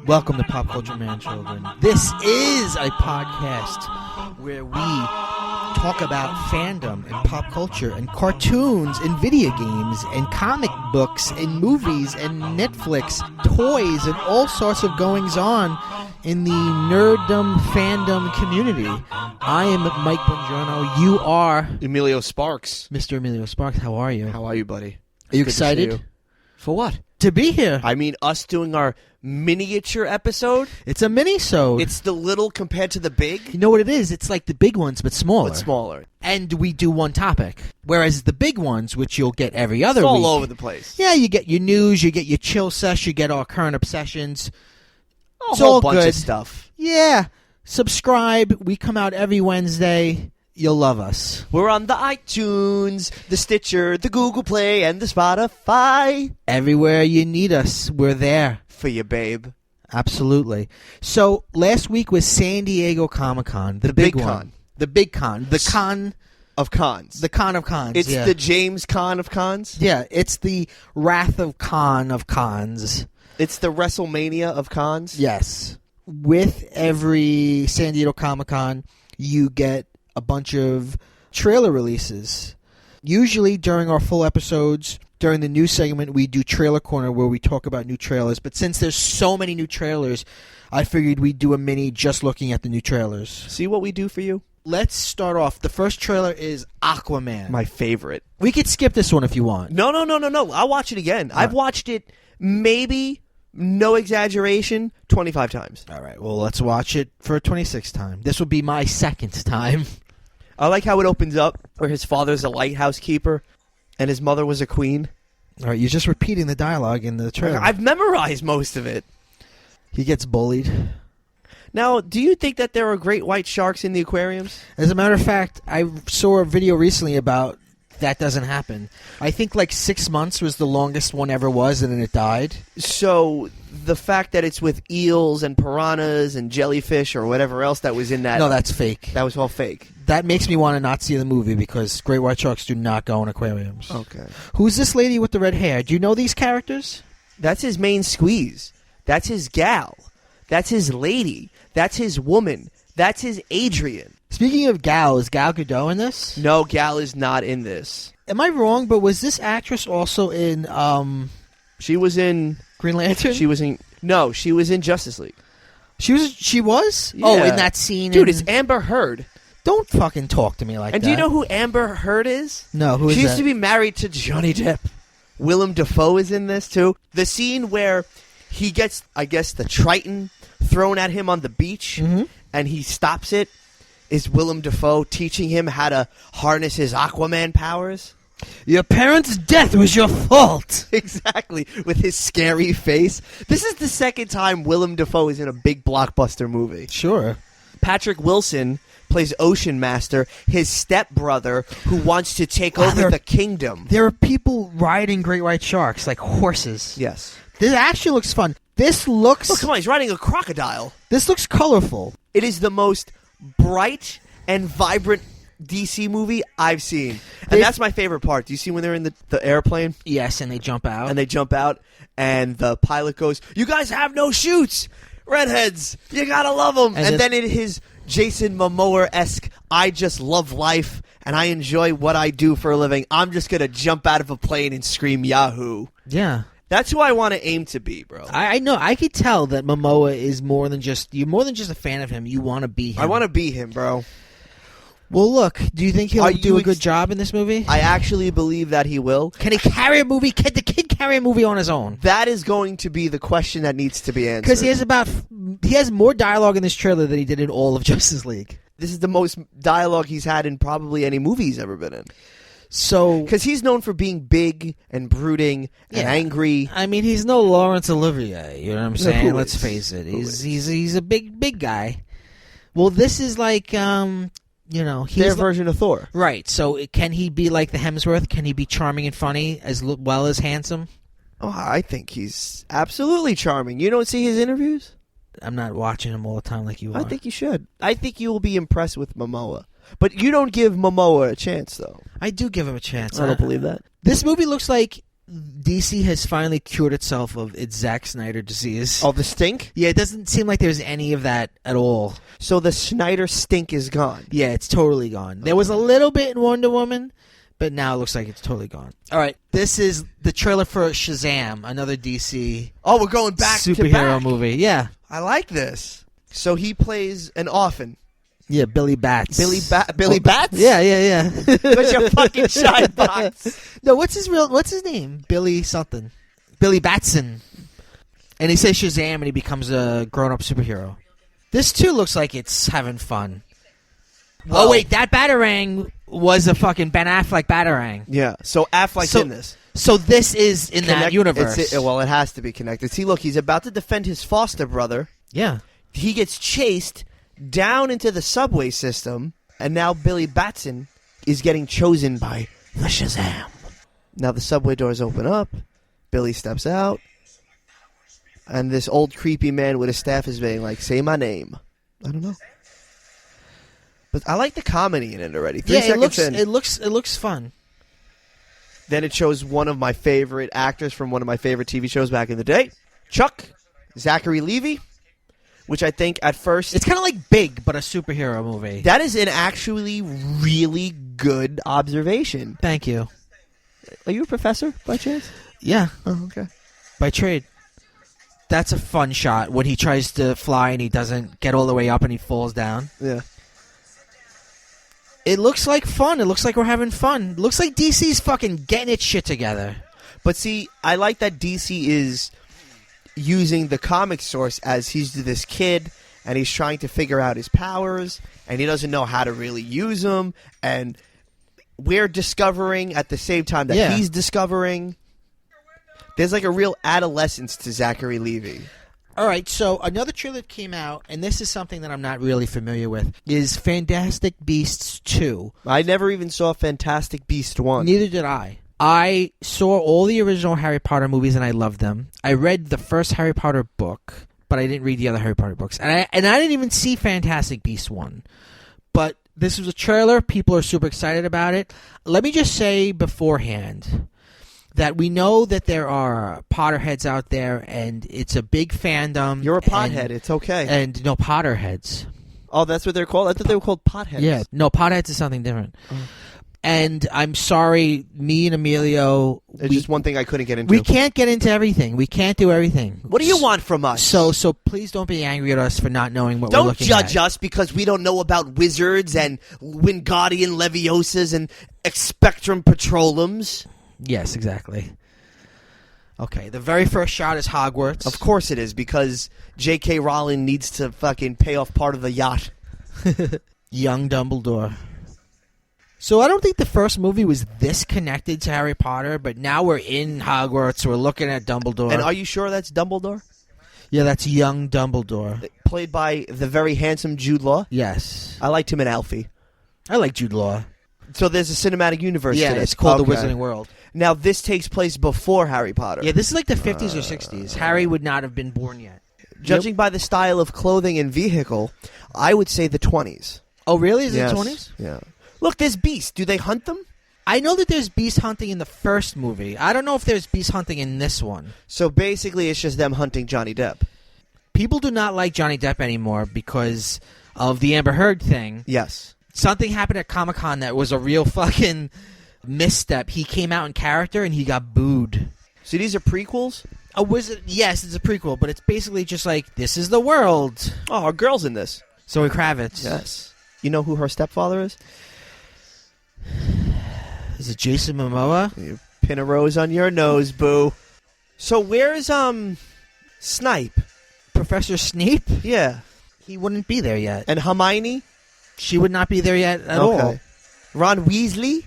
Welcome to Pop Culture Man Children. This is a podcast where we talk about fandom and pop culture and cartoons and video games and comic books and movies and Netflix, toys, and all sorts of goings-on in the nerddom fandom community. I am Mike Bongiorno. You are... Emilio Sparks. Mr. Emilio Sparks. How are you? How are you, buddy? Are you excited? For what? To be here. I mean, us doing our miniature episode. It's a mini-sode. It's the little compared to the big. You know what it is? It's like the big ones, but smaller. But smaller. And we do one topic. Whereas the big ones, which you'll get every other it's all week. over the place. Yeah, you get your news, you get your chill sesh, you get our current obsessions. A whole bunch of stuff. Yeah. Subscribe. We come out every Wednesday. You'll love us. We're on the iTunes, the Stitcher, the Google Play, and the Spotify. Everywhere you need us, we're there. For you, babe. Absolutely. So, last week was San Diego Comic-Con. The big one. con. The big con. The con of cons. The con of cons. It's yeah. the James Con of cons? Yeah, it's the Wrath of Con of cons. It's the WrestleMania of cons? Yes. With every San Diego Comic-Con, you get a bunch of trailer releases. Usually during our full episodes, during the news segment, we do Trailer Corner where we talk about new trailers. But since there's so many new trailers, I figured we'd do a mini just looking at the new trailers. See what we do for you? Let's start off. The first trailer is Aquaman. My favorite. We could skip this one if you want. No. I'll watch it again. I've watched it maybe, no exaggeration, 25 times. All right, well, let's watch it for a 26th time. This will be my second time. I like how it opens up where his father's a lighthouse keeper and his mother was a queen. All right, you're just repeating the dialogue in the trailer. I've memorized most of it. He gets bullied. Now, do you think that there are great white sharks in the aquariums? As a matter of fact, I saw a video recently about that doesn't happen. I think like 6 months was the longest one ever was, and then it died. So the fact that it's with eels and piranhas and jellyfish or whatever else that was in that... No, that's fake. That was all fake. That makes me want to not see the movie because great white sharks do not go in aquariums. Okay. Who's this lady with the red hair? Do you know these characters? That's his main squeeze. That's his gal. That's his lady. That's his woman. That's his Adrian. Speaking of Gal, is Gal Gadot in this? No, Gal is not in this. Am I wrong, but was this actress also in... She was in... Green Lantern? She was in... No, she was in Justice League. She was? Yeah. Oh, in that scene. Dude, it's Amber Heard. Don't fucking talk to me like that. And do you know who Amber Heard is? No, who is She that? used to be married to Johnny Depp. Willem Dafoe is in this, too. The scene where he gets, I guess, the Triton thrown at him on the beach, and he stops it, is Willem Dafoe teaching him how to harness his Aquaman powers. Your parents' death was your fault. Exactly, with his scary face. This is the second time Willem Dafoe is in a big blockbuster movie. Sure. Patrick Wilson plays Ocean Master, his stepbrother who wants to take over the kingdom. There are people riding great white sharks like horses. Yes. This actually looks fun. This looks... Oh, come on, he's riding a crocodile. This looks colorful. It is the most bright and vibrant DC movie I've seen. And that's my favorite part. Do you see when they're in the airplane? Yes, and they jump out. And they jump out, and the pilot goes, "You guys have no chutes! Redheads! You gotta love them!" And then in his Jason Momoa-esque, I just love life, and I enjoy what I do for a living, I'm just gonna jump out of a plane and scream Yahoo! Yeah. That's who I want to aim to be, bro. I know. I could tell that Momoa is more than just... You're more than just a fan of him. You want to be him. I want to be him, bro. Well, look. Do you think he'll do a good job in this movie? I actually believe that he will. Can he carry a movie? Can the kid carry a movie on his own? That is going to be the question that needs to be answered. Because he has more dialogue in this trailer than he did in all of Justice League. This is the most dialogue he's had in probably any movie he's ever been in. So, because he's known for being big and brooding and angry. I mean, he's no Laurence Olivier. You know what I'm saying? No, Let's face it. He's a big guy. Well, this is like he's their version of Thor, right? So, can he be like the Hemsworth? Can he be charming and funny as well as handsome? Oh, I think he's absolutely charming. You don't see his interviews? I'm not watching him all the time like you are. I think you should. I think you will be impressed with Momoa. But you don't give Momoa a chance, though. I do give him a chance. I don't believe that. This movie looks like DC has finally cured itself of its Zack Snyder disease. Oh, the stink? Yeah, it doesn't seem like there's any of that at all. So the Snyder stink is gone. Yeah, it's totally gone. There was a little bit in Wonder Woman, but now it looks like it's totally gone. All right, this is the trailer for Shazam, another DC Oh, we're going back to superhero back. movie. Yeah. I like this. So he plays an orphan. Yeah, Billy Bats. Billy Bats? Yeah. What's your fucking shine box? No, what's his name? Billy something. Billy Batson. And he says Shazam and he becomes a grown-up superhero. This too looks like it's having fun. Whoa. Oh wait, that Batarang was a fucking Ben Affleck Batarang. Yeah, so Affleck's in this. So this is in that universe. Well, it has to be connected. See, look, he's about to defend his foster brother. Yeah. He gets chased down into the subway system, and now Billy Batson is getting chosen by the Shazam. Now the subway doors open up, Billy steps out, and this old creepy man with a staff is being like, say my name. I don't know. But I like the comedy in it already. 3 seconds in. It looks fun. Then it shows one of my favorite actors from one of my favorite TV shows back in the day, Chuck, Zachary Levi, which I think at first... It's kind of like Big, but a superhero movie. That is an actually really good observation. Thank you. Are you a professor, by chance? Yeah. Oh, okay. By trade. That's a fun shot when he tries to fly and he doesn't get all the way up and he falls down. Yeah. It looks like fun. It looks like we're having fun. It looks like DC's fucking getting its shit together. But see, I like that DC is using the comic source as he's this kid and he's trying to figure out his powers and he doesn't know how to really use them, and we're discovering at the same time that he's discovering. There's like a real adolescence to Zachary Levi. All right, so another trailer that came out, and this is something that I'm not really familiar with, is Fantastic Beasts 2. I never even saw Fantastic Beast 1. Neither did I. I saw all the original Harry Potter movies, and I loved them. I read the first Harry Potter book, but I didn't read the other Harry Potter books. And I didn't even see Fantastic Beasts 1. But this was a trailer. People are super excited about it. Let me just say beforehand that we know that there are Potterheads out there, and it's a big fandom. You're a pothead. It's okay. And no, Potterheads. Oh, that's what they're called? I thought they were called potheads. Yeah. No, Potheads is something different. And I'm sorry, me and Emilio... It's just one thing I couldn't get into. We can't get into everything. We can't do everything. What do you want from us? So please don't be angry at us for not knowing what we're looking at. Don't judge us because we don't know about wizards and Wingardium Leviosas and Expectrum Petroleums. Yes, exactly. Okay, the very first shot is Hogwarts. Of course it is, because J.K. Rowling needs to fucking pay off part of the yacht. Young Dumbledore. So I don't think the first movie was this connected to Harry Potter, but now we're in Hogwarts, we're looking at Dumbledore. And are you sure that's Dumbledore? Yeah, that's young Dumbledore. Played by the very handsome Jude Law? Yes. I liked him in Alfie. I like Jude Law. So there's a cinematic universe to this. It's called The Wizarding World. Now, this takes place before Harry Potter. Yeah, this is like the 50s or 60s. Harry would not have been born yet. Judging by the style of clothing and vehicle, I would say the 20s. Oh, really? Is it the 20s? Yeah. Look, there's beasts. Do they hunt them? I know that there's beast hunting in the first movie. I don't know if there's beast hunting in this one. So basically, it's just them hunting Johnny Depp. People do not like Johnny Depp anymore because of the Amber Heard thing. Yes. Something happened at Comic-Con that was a real fucking misstep. He came out in character and he got booed. So these are prequels? A wizard? Yes, it's a prequel, but it's basically just like, this is the world. Oh, our girl's in this. Zoe Kravitz. Yes. You know who her stepfather is? Is it Jason Momoa? You pin a rose on your nose, boo. So where's Snipe? Professor Snape? Yeah. He wouldn't be there yet. And Hermione? She would not be there yet at all. Ron Weasley?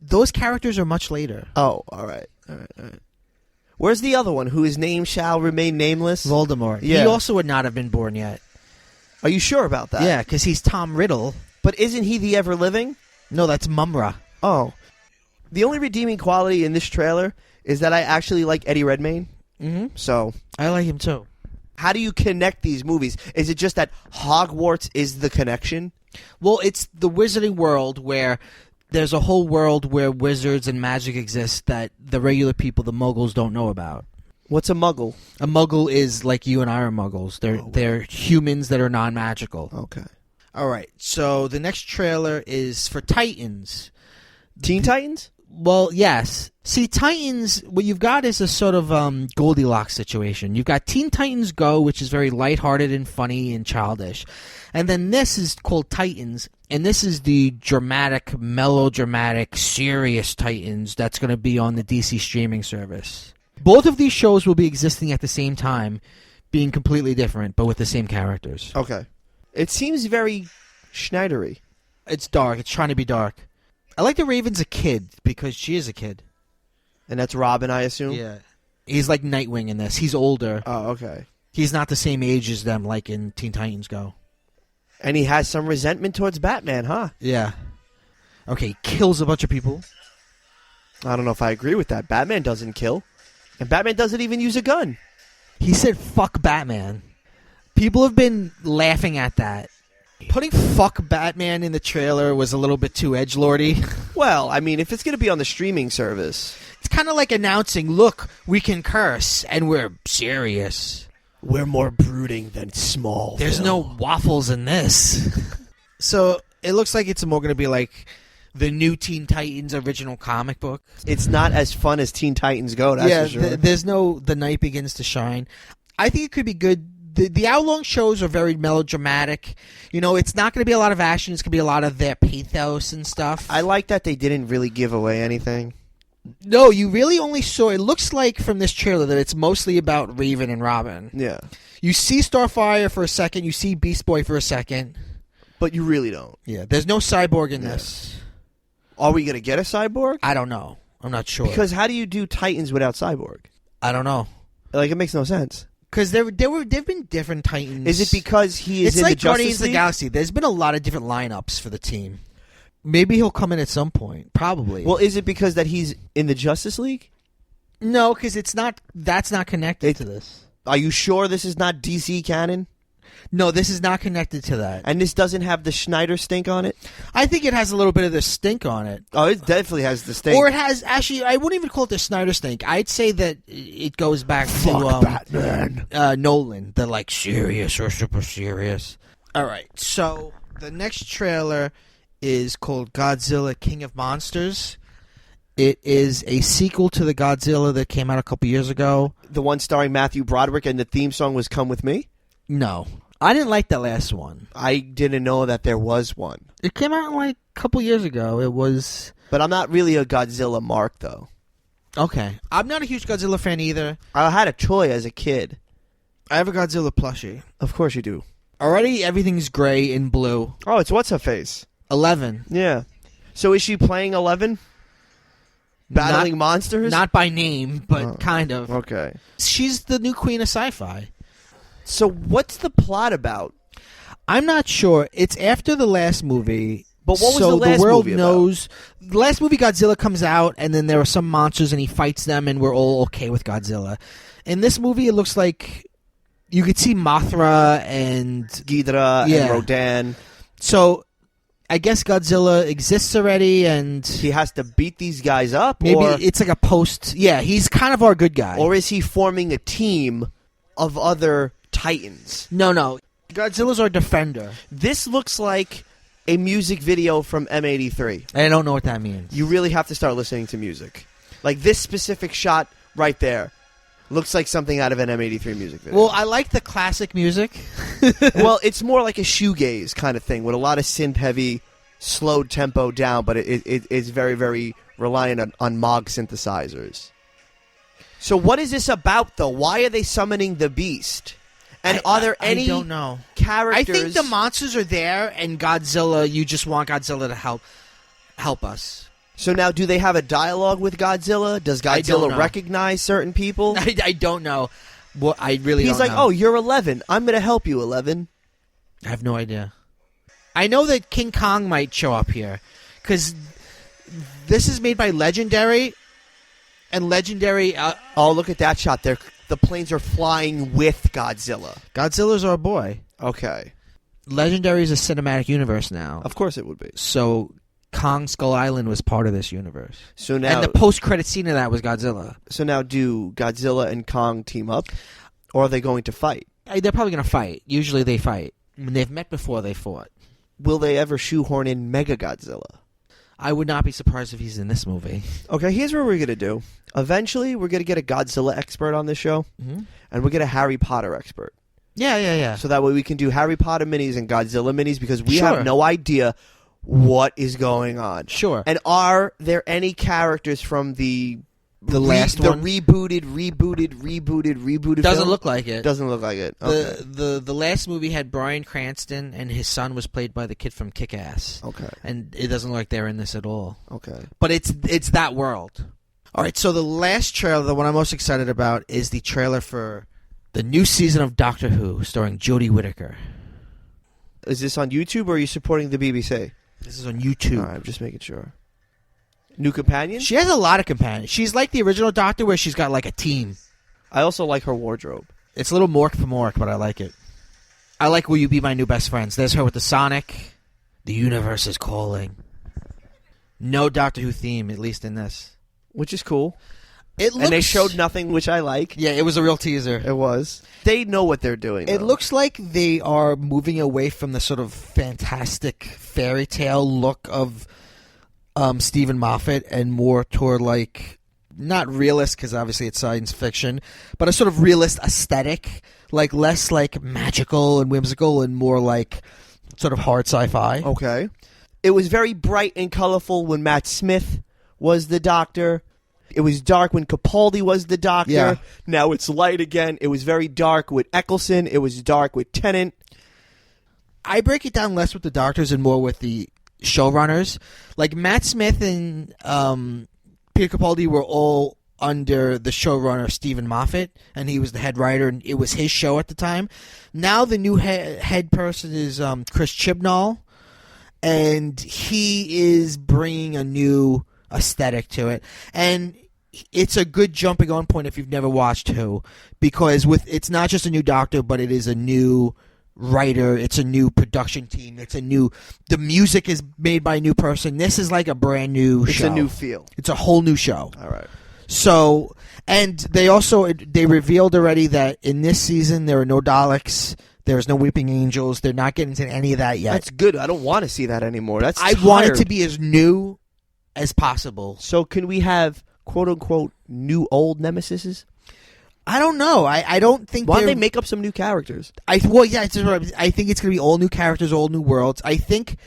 Those characters are much later. Oh, all right. Where's the other one, whose name shall remain nameless? Voldemort. Yeah. He also would not have been born yet. Are you sure about that? Yeah, because he's Tom Riddle. But isn't he the ever-living? No, that's Mumra. Oh. The only redeeming quality in this trailer is that I actually like Eddie Redmayne. Mm-hmm. So, I like him too. how do you connect these movies? Is it just that Hogwarts is the connection? Well, it's the Wizarding World where there's a whole world where wizards and magic exist that the regular people, the muggles, don't know about. What's a muggle? A muggle is like you and I are muggles. They're humans that are non-magical. Okay. All right, so the next trailer is for Titans. Teen Titans? Well, yes. See, Titans, what you've got is a sort of Goldilocks situation. You've got Teen Titans Go, which is very lighthearted and funny and childish. And then this is called Titans, and this is the dramatic, melodramatic, serious Titans that's going to be on the DC streaming service. Both of these shows will be existing at the same time, being completely different, but with the same characters. Okay. It seems very Schneidery. It's dark. It's trying to be dark. I like that Raven's a kid, because she is a kid. And that's Robin, I assume? Yeah. He's like Nightwing in this. He's older. Oh, okay. He's not the same age as them, like in Teen Titans Go. And he has some resentment towards Batman, huh? Yeah. Okay, he kills a bunch of people. I don't know if I agree with that. Batman doesn't kill. And Batman doesn't even use a gun. He said, fuck Batman. People have been laughing at that. Putting fuck Batman in the trailer was a little bit too edgelordy. Well, I mean, if it's going to be on the streaming service. It's kind of like announcing, look, we can curse, and we're serious. We're more brooding than small. There's no waffles in this. So it looks like it's more going to be like the new Teen Titans original comic book. It's not as fun as Teen Titans Go, that's for sure. There's no The Night Begins to Shine. I think it could be good. The hour-long shows are very melodramatic. You know, it's not going to be a lot of action. It's going to be a lot of their pathos and stuff. I like that they didn't really give away anything. No, you really only saw... It looks like from this trailer that it's mostly about Raven and Robin. Yeah. You see Starfire for a second. You see Beast Boy for a second. But you really don't. Yeah, there's no Cyborg in this. Are we going to get a Cyborg? I don't know. I'm not sure. Because how do you do Titans without Cyborg? I don't know. Like, it makes no sense. Because there've been different Titans. Is it because he is in the It's like Guardians Justice of the League? Galaxy. There's been a lot of different lineups for the team. Maybe he'll come in at some point. Probably. Well, is it because that he's in the Justice League? No, because it's not. That's not connected to this. Are you sure this is not DC canon? No, this is not connected to that. And this doesn't have the Schneider stink on it? I think it has a little bit of the stink on it. Oh, it definitely has the stink. Or it has, actually, I wouldn't even call it the Snyder stink. I'd say that it goes back to Batman. Nolan, the like serious or super serious. All right, so the next trailer is called Godzilla King of Monsters. It is a sequel to the Godzilla that came out a couple years ago. The one starring Matthew Broderick, and the theme song was Come With Me? No. I didn't like that last one. I didn't know that there was one. It came out like a couple years ago. It was... But I'm not really a Godzilla mark, though. Okay. I'm not a huge Godzilla fan either. I had a toy as a kid. I have a Godzilla plushie. Of course you do. Already everything's gray and blue. Oh, it's What's-Her-Face? 11. Yeah. So is she playing 11? Battling monsters? Not by name, but kind of. Okay. She's the new queen of sci-fi. So what's the plot about? I'm not sure. It's after the last movie. But what was so the last world movie knows. The last movie, Godzilla comes out, and then there are some monsters, and he fights them, and we're all okay with Godzilla. In this movie, it looks like you could see Mothra and Ghidorah and Rodan. So I guess Godzilla exists already, and he has to beat these guys up. Maybe or, it's like a post. Yeah, he's kind of our good guy. Or is he forming a team of other Titans? No. Godzilla's our defender. This looks like a music video from M83. I don't know what that means. You really have to start listening to music. Like this specific shot right there looks like something out of an M83 music video. Well, I like the classic music. Well, it's more like a shoegaze kind of thing with a lot of synth-heavy, slowed tempo down, but it's very, very reliant on Moog synthesizers. So what is this about, though? Why are they summoning the Beast? And are there any I don't know. characters? I think the monsters are there, and Godzilla, you just want Godzilla to help us. So now, do they have a dialogue with Godzilla? Does Godzilla recognize certain people? I don't know. Well, I really don't know. He's like, oh, you're 11. I'm going to help you, 11. I have no idea. I know that King Kong might show up here, because this is made by Legendary, and Legendary... oh, look at that shot. The planes are flying with Godzilla. Godzilla's our boy. Okay. Legendary is a cinematic universe now. Of course it would be. So Kong Skull Island was part of this universe. So now, and the post-credit scene of that was Godzilla. So now, do Godzilla and Kong team up, or are they going to fight? They're probably going to fight. Usually they fight. When they've met before, they fought. Will they ever shoehorn in Mega Godzilla? I would not be surprised if he's in this movie. Okay, here's what we're going to do. Eventually, we're going to get a Godzilla expert on this show, Mm-hmm. and we'll get a Harry Potter expert. Yeah. So that way we can do Harry Potter minis and Godzilla minis, because we Sure. have no idea what is going on. Sure. And are there any characters from the last one? The rebooted Doesn't film? look like it. Doesn't look like it. Okay. The last movie had Bryan Cranston, and his son was played by the kid from Kick-Ass. Okay. And it doesn't look like they're in this at all. Okay. But it's that world. All right, so the last trailer, the one I'm most excited about, is the trailer for the new season of Doctor Who, starring Jodie Whittaker. Is this on YouTube, or are you supporting the BBC? This is on YouTube. All right, I'm just making sure. New companion? She has a lot of companions. She's like the original Doctor, where she's got like a team. I also like her wardrobe. It's a little mork for mork, but I like it. I like Will You Be My New Best Friends. There's her with the Sonic. The universe is calling. No Doctor Who theme, at least in this. Which is cool. It looks, And they showed nothing, which I like. Yeah, it was a real teaser. It was. They know what they're doing. It though. looks like they are moving away from the sort of fantastic fairy tale look of Stephen Moffat and more toward like, not realist because obviously it's science fiction, but a sort of realist aesthetic, like less like magical and whimsical and more like sort of hard sci-fi. Okay. It was very bright and colorful when Matt Smith was the Doctor. It was dark when Capaldi was the Doctor. Yeah. Now it's light again. It was very dark with Eccleston. It was dark with Tennant. I break it down less with the Doctors and more with the showrunners. Like Matt Smith and Peter Capaldi were all under the showrunner Stephen Moffat, and he was the head writer, and it was his show at the time. Now the new head person is Chris Chibnall, and he is bringing a new aesthetic to it. And it's a good jumping on point if you've never watched Who, because it's not just a new Doctor, but it is a new writer, it's a new production team, the music is made by a new person. This is like a brand new show. It's a new feel. It's a whole new show. All right. So, and they revealed already that in this season there are no Daleks, there's no Weeping Angels, they're not getting into any of that yet. That's good. I don't want to see that anymore. I want it to be as new as possible. So can we have quote-unquote new old nemesises? I don't know. I don't think. Why don't they make up some new characters? I think it's going to be all new characters, all new worlds. I think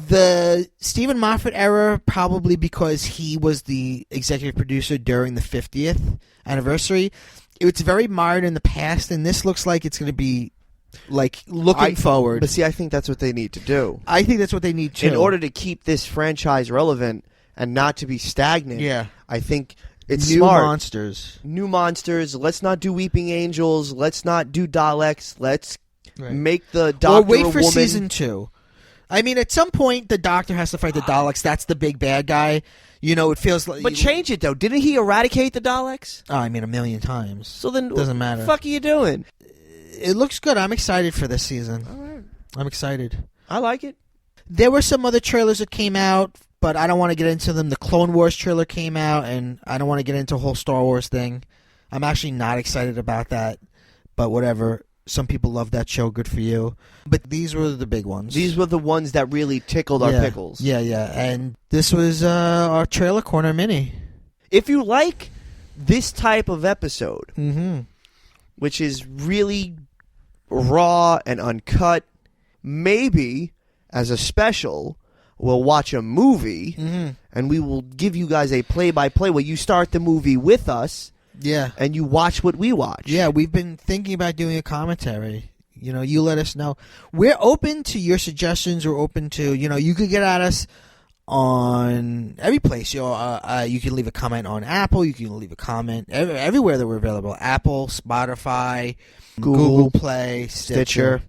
the Stephen Moffat era, probably because he was the executive producer during the 50th anniversary. It's very mired in the past, and this looks like it's going to be like looking forward. But see, I think that's what they need to do. I think that's what they need to. In order to keep this franchise relevant and not to be stagnant, Yeah. I think it's new smart. monsters. New monsters. Let's not do Weeping Angels. Let's not do Daleks. Let's make the Doctor Or wait a for woman. season 2. I mean, at some point, the Doctor has to fight the Daleks. That's the big bad guy. You know, it feels like... But change it, though. Didn't he eradicate the Daleks? Oh, I mean, 1,000,000 times. So then... Doesn't matter. What the fuck are you doing? It looks good. I'm excited for this season. All right. I'm excited. I like it. There were some other trailers that came out, but I don't want to get into them. The Clone Wars trailer came out, and I don't want to get into a whole Star Wars thing. I'm actually not excited about that, but whatever. Some people love that show. Good for you. But these were the big ones. These were the ones that really tickled our pickles. Yeah. And this was our Trailer Corner mini. If you like this type of episode, Mm-hmm. which is really raw and uncut, maybe as a special, we'll watch a movie, and we will give you guys a play-by-play where you start the movie with us, Yeah. and you watch what we watch. Yeah, we've been thinking about doing a commentary. You know, you let us know. We're open to your suggestions. We're open to, you could get at us on every place. You can leave a comment on Apple. You can leave a comment everywhere that we're available. Apple, Spotify, Google Play, Stitcher.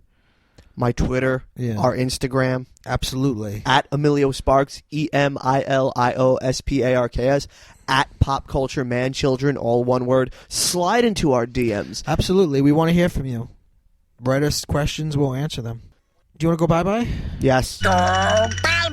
My Twitter, our Instagram. Absolutely. At Emilio Sparks, EMILIOSPARKS. At Pop Culture Man Children, all one word. Slide into our DMs. Absolutely. We want to hear from you. Write us questions. We'll answer them. Do you want to go bye-bye? Yes. Go bye